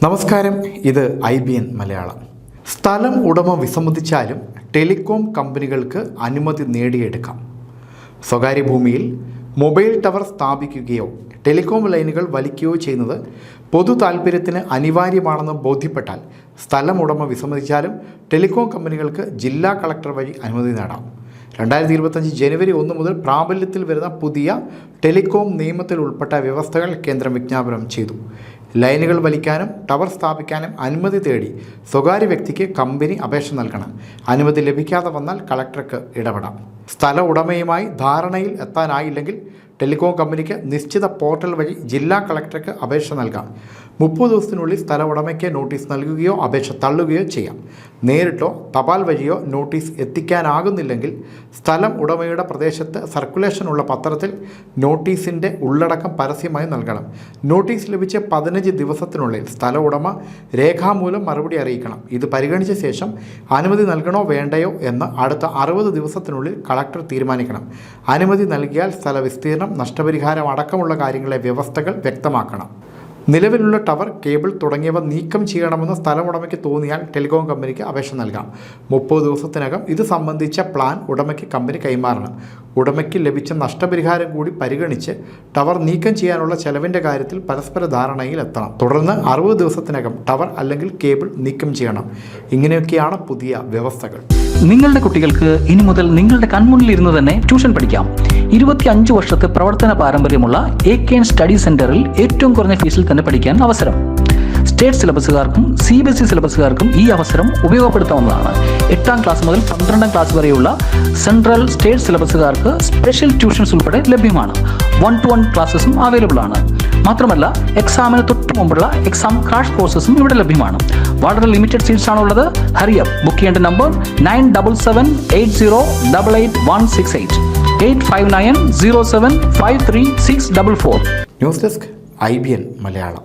നമസ്കാരം, ഇത് IBN മലയാളം. സ്ഥലം ഉടമ വിസമ്മതിച്ചാലും ടെലികോം കമ്പനികൾക്ക് അനുമതി നേടിയെടുക്കാം. സ്വകാര്യ ഭൂമിയിൽ മൊബൈൽ ടവർ സ്ഥാപിക്കുകയോ ടെലികോം ലൈനുകൾ വലിക്കുകയോ ചെയ്യുന്നത് പൊതു താൽപ്പര്യത്തിന് അനിവാര്യമാണെന്ന് ബോധ്യപ്പെട്ടാൽ സ്ഥലം ഉടമ വിസമ്മതിച്ചാലും ടെലികോം കമ്പനികൾക്ക് ജില്ലാ കളക്ടർ വഴി അനുമതി നേടാം. 2025 ജനുവരി 1 മുതൽ പ്രാബല്യത്തിൽ വരുന്ന പുതിയ ടെലികോം നിയമത്തിൽ ഉൾപ്പെട്ട വ്യവസ്ഥകൾ കേന്ദ്രം വിജ്ഞാപനം ചെയ്തു. ലൈനുകൾ വലിക്കാനും ടവർ സ്ഥാപിക്കാനും അനുമതി തേടി സ്വകാര്യ വ്യക്തിക്ക് കമ്പനി അപേക്ഷ നൽകണം. അനുമതി ലഭിക്കാതെ വന്നാൽ കളക്ടർക്ക് ഇടപെടാം. സ്ഥല ഉടമയുമായി ധാരണയിൽ എത്താനായില്ലെങ്കിൽ ടെലികോം കമ്പനിക്ക് നിശ്ചിത പോർട്ടൽ വഴി ജില്ലാ കളക്ടർക്ക് അപേക്ഷ നൽകാം. 30 ദിവസത്തിനുള്ളിൽ സ്ഥല ഉടമയ്ക്ക് നോട്ടീസ് നൽകുകയോ അപേക്ഷ തള്ളുകയോ ചെയ്യാം. നേരിട്ടോ തപാൽ വഴിയോ നോട്ടീസ് എത്തിക്കാനാകുന്നില്ലെങ്കിൽ സ്ഥലം ഉടമയുടെ പ്രദേശത്ത് സർക്കുലേഷനുള്ള പത്രത്തിൽ നോട്ടീസിൻ്റെ ഉള്ളടക്കം പരസ്യമായി നൽകണം. നോട്ടീസ് ലഭിച്ച 15 ദിവസത്തിനുള്ളിൽ സ്ഥല ഉടമ രേഖാമൂലം മറുപടി അറിയിക്കണം. ഇത് പരിഗണിച്ച ശേഷം അനുമതി നൽകണോ വേണ്ടയോ എന്ന് അടുത്ത 60 ദിവസത്തിനുള്ളിൽ കളക്ടർ തീരുമാനിക്കണം. അനുമതി നൽകിയാൽ സ്ഥല വിസ്തീർണം, നഷ്ടപരിഹാരം അടക്കമുള്ള കാര്യങ്ങളിലെ വ്യവസ്ഥകൾ വ്യക്തമാക്കണം. നിലവിലുള്ള ടവർ, കേബിൾ തുടങ്ങിയവ നീക്കം ചെയ്യണമെന്ന് സ്ഥലമുടമയ്ക്ക് തോന്നിയാൽ ടെലികോം കമ്പനിക്ക് അപേക്ഷ നൽകാം. 30 ദിവസത്തിനകം ഇത് സംബന്ധിച്ച പ്ലാൻ ഉടമയ്ക്ക് കമ്പനി കൈമാറണം. ഉടമയ്ക്ക് ലഭിച്ച നഷ്ടപരിഹാരം കൂടി പരിഗണിച്ച് ടവർ നീക്കം ചെയ്യാനുള്ള ചെലവിൻ്റെ കാര്യത്തിൽ പരസ്പര ധാരണയിൽ എത്തണം. തുടർന്ന് 60 ദിവസത്തിനകം ടവർ അല്ലെങ്കിൽ കേബിൾ നീക്കം ചെയ്യണം. ഇങ്ങനെയൊക്കെയാണ് പുതിയ വ്യവസ്ഥകൾ. നിങ്ങളുടെ കുട്ടികൾക്ക് ഇനി മുതൽ നിങ്ങളുടെ കൺമുന്നിൽ ഇരുന്ന് തന്നെ ട്യൂഷൻ പഠിക്കാം. 25 വർഷത്തെ പ്രവർത്തന പാരമ്പര്യമുള്ള AKN സ്റ്റഡി സെന്ററിൽ ഏറ്റവും കുറഞ്ഞ ഫീസിൽ തന്നെ പഠിക്കാൻ അവസരം. സ്റ്റേറ്റ് സിലബസുകാർക്കും CBSE സിലബസുകാർക്കും ഈ അവസരം ഉപയോഗപ്പെടുത്താവുന്നതാണ്. 8ാം ക്ലാസ് മുതൽ 12ാം ക്ലാസ് വരെയുള്ള സെൻട്രൽ സ്റ്റേറ്റ് സിലബസുകാർക്ക് സ്പെഷ്യൽ ട്യൂഷൻസ് ഉൾപ്പെടെ ലഭ്യമാണ്. 1-to-1 ക്ലാസ്സസും അവൈലബിൾ ആണ്. മാത്രമല്ല, എക്സാമിന് തൊട്ട് മുമ്പുള്ള എക്സാം ക്രാഷ് കോഴ്സസും ഇവിടെ ലഭ്യമാണ്. വളരെ ലിമിറ്റഡ് സീറ്റ്സ് ആണുള്ളത്. ഹറിയപ്പ്. ബുക്ക് ചെയ്യേണ്ട number 9778088168 85907536444. News desk IBN Malayalam.